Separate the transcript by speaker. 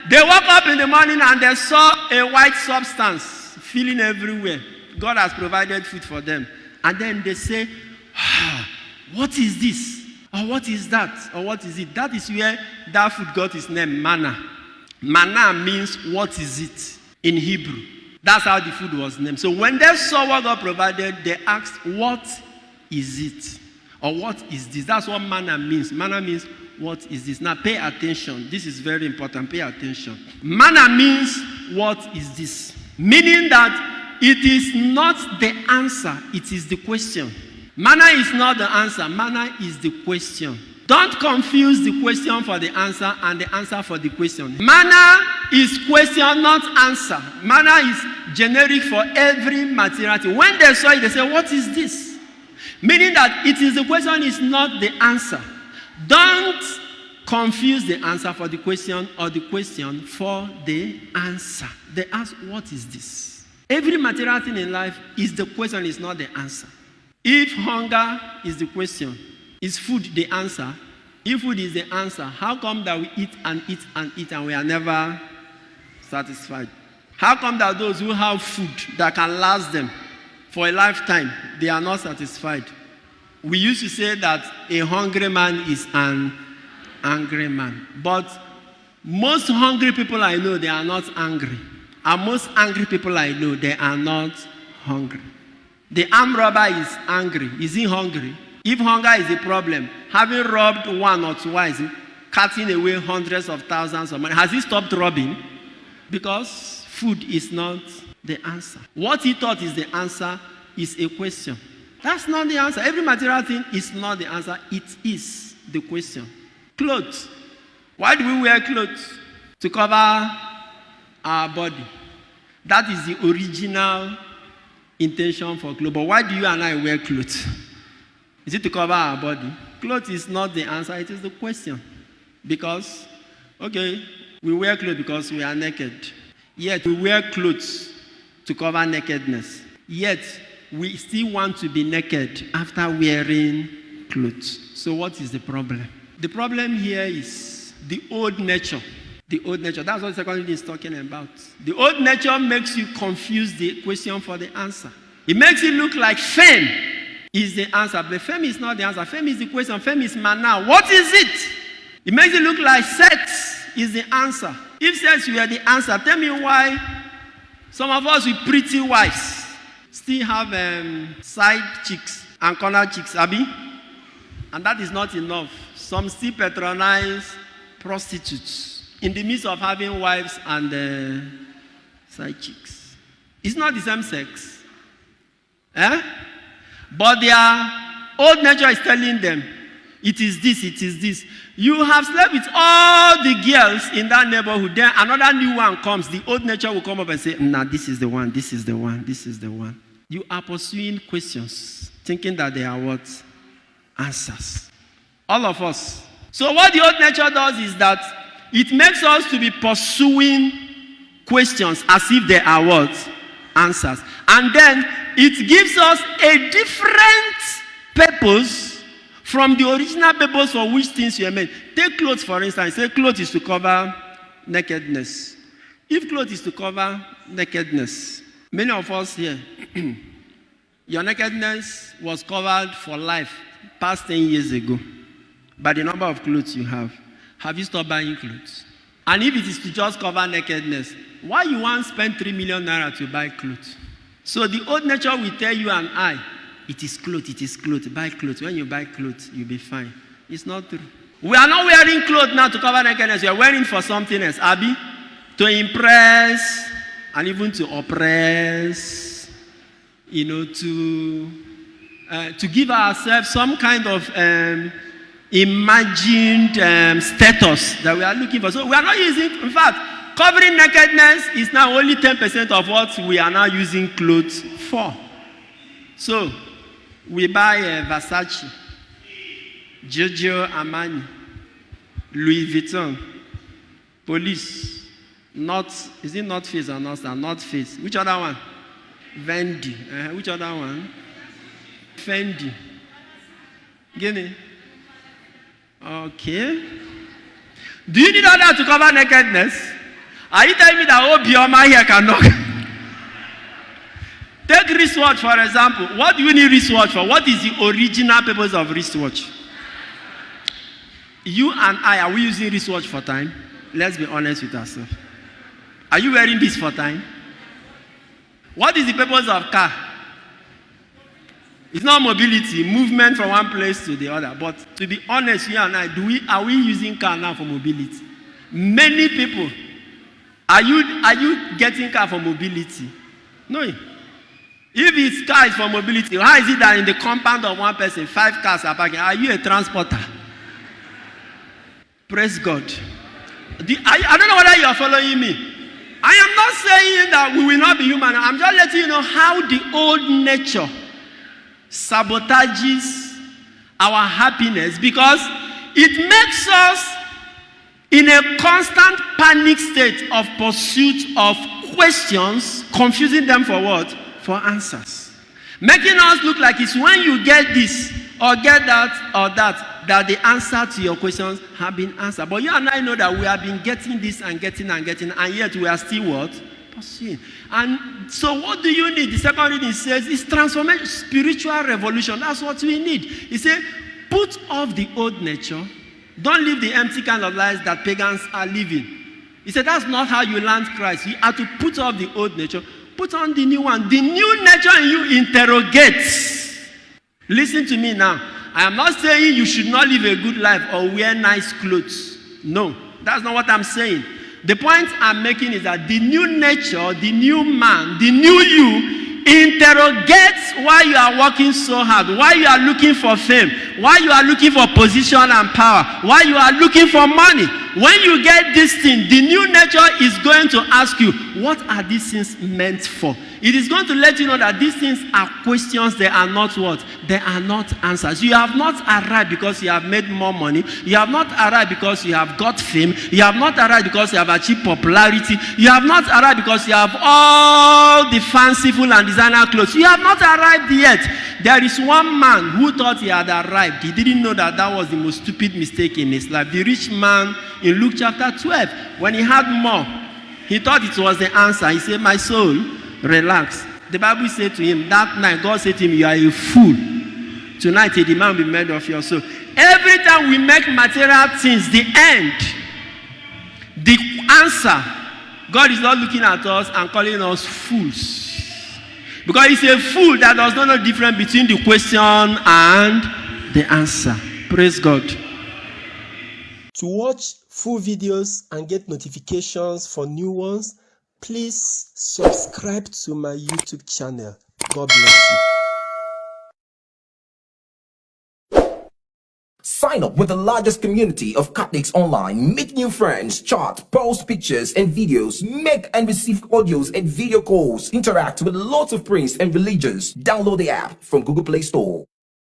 Speaker 1: They woke up in the morning and they saw a white substance filling everywhere. God has provided food for them. And then they say, what is this? Or what is that? Or what is it? That is where that food got its name, manna. Manna means what is it in Hebrew. That's how the food was named. So when they saw what God provided, they asked, what is it? Or what is this? That's what manna means. Manna means, what is this? Now pay attention. This is very important. Pay attention. Manna means, what is this? Meaning that it is not the answer, it is the question. Manna is not the answer. Manna is the question. Don't confuse the question for the answer and the answer for the question. Manna is question, not answer. Manna is generic for every materiality. When they saw it, they said, what is this? Meaning that it is the question, is not the answer. Don't confuse the answer for the question or the question for the answer. They ask, what is this? Every material thing in life is the question, is not the answer. If hunger is the question, is food the answer? If food is the answer, how come that we eat and eat and eat and we are never satisfied? How come that those who have food that can last them for a lifetime, they are not satisfied? We used to say that a hungry man is an angry man. But most hungry people I know, they are not angry. And most angry people I know, they are not hungry. The armed robber is angry. Is he hungry? If hunger is a problem, having robbed one or twice, cutting away hundreds of thousands of money, has he stopped robbing? Because food is not the answer. What he thought is the answer is a question. That's not the answer. Every material thing is not the answer. It is the question. Clothes. Why do we wear clothes? To cover our body. That is the original intention for clothes. But why do you and I wear clothes? Is it to cover our body? Clothes is not the answer, it is the question. Because, okay, we wear clothes because we are naked. Yet we wear clothes to cover nakedness. Yet we still want to be naked after wearing clothes. So what is the problem? The problem here is the old nature. The old nature. That's what the second reading is talking about. The old nature makes you confuse the question for the answer. It makes it look like fame is the answer. But fame is not the answer. Fame is the question. Fame is manna. What is it? It makes it look like sex is the answer. If sex were the answer, tell me why some of us with pretty wives still have side chicks and corner chicks, Abi? And that is not enough. Some still patronize prostitutes in the midst of having wives and side chicks. It's not the same sex. But their old nature is telling them, it is this, it is this. You have slept with all the girls in that neighborhood. Then another new one comes. The old nature will come up and say, nah, this is the one, this is the one, this is the one. You are pursuing questions, thinking that they are what? Answers. All of us. So what the old nature does is that it makes us to be pursuing questions as if they are what? Answers. And then it gives us a different purpose from the original purpose for which things were made. Take clothes, for instance. Say clothes is to cover nakedness. If clothes is to cover nakedness, many of us here, your nakedness was covered for life past 10 years ago by the number of clothes you have. Have you stopped buying clothes? And if it is to just cover nakedness, why you want to spend 3 million naira to buy clothes? So the old nature will tell you and I, it is clothes, buy clothes. When you buy clothes, you'll be fine. It's not true. We are not wearing clothes now to cover nakedness. We are wearing for something else, Abi. To impress and even to oppress, to give ourselves some kind of imagined status that we are looking for. So we are not using, in fact, covering nakedness is now only 10% of what we are now using clothes for. So, we buy Versace, Giorgio Armani, Louis Vuitton, Police, is it North Face or North Face? Which other one? Vendi. Which other one? Fendi. Guinea. Okay. Do you need all that to cover nakedness? Are you telling me that Obioma here can knock? Take wristwatch, for example. What do you need wristwatch for? What is the original purpose of wristwatch? You and I, are we using wristwatch for time? Let's be honest with ourselves. Are you wearing this for time? What is the purpose of car? It's not mobility, movement from one place to the other. But to be honest, you and I, are we using car now for mobility? Many people. Are you getting car for mobility? No. If it's car is for mobility, how is it that in the compound of one person, 5 cars are parking? Are you a transporter? Praise God. I don't know whether you are following me. I am not saying that we will not be human. I'm just letting you know how the old nature sabotages our happiness, because it makes us in a constant panic state of pursuit of questions, confusing them for what? For answers. Making us look like it's when you get this or get that or that the answer to your questions have been answered. But you and I know that we have been getting this and getting, and yet we are still what? Pursuing. And so what do you need? The second reading says it's transformation, spiritual revolution. That's what we need. He said, put off the old nature. Don't live the empty kind of lives that pagans are living. He said that's not how you learn Christ. You have to put off the old nature, put on the new one. The new nature in you interrogates. Listen to me now. I am not saying you should not live a good life or wear nice clothes. No, that's not what I'm saying. The point I'm making is that the new nature, the new man, the new you interrogates why you are working so hard, why you are looking for fame, why you are looking for position and power, why you are looking for money. When you get this thing, the new nature is going to ask you, what are these things meant for? It is going to let you know that these things are questions. They are not what? They are not answers. You have not arrived because you have made more money. You have not arrived because you have got fame. You have not arrived because you have achieved popularity. You have not arrived because you have all the fanciful and designer clothes. You have not arrived yet. There is one man who thought he had arrived. He didn't know that that was the most stupid mistake in his life. The rich man in Luke chapter 12, when he had more, he thought it was the answer. He said, my soul, relax. The Bible said to him, that night, God said to him, you are a fool. Tonight, a demand will be made of your soul. Every time we make material things the end, the answer, God is not looking at us and calling us fools. Because he's a fool that does not know the difference between the question and the answer. Praise God. To watch full videos and get notifications for new ones, please subscribe to my YouTube channel. God bless you.
Speaker 2: Sign up with the largest community of Catholics online. Make new friends, chat, post pictures and videos, make and receive audios and video calls, interact with lots of priests and religions. Download the app from Google Play Store.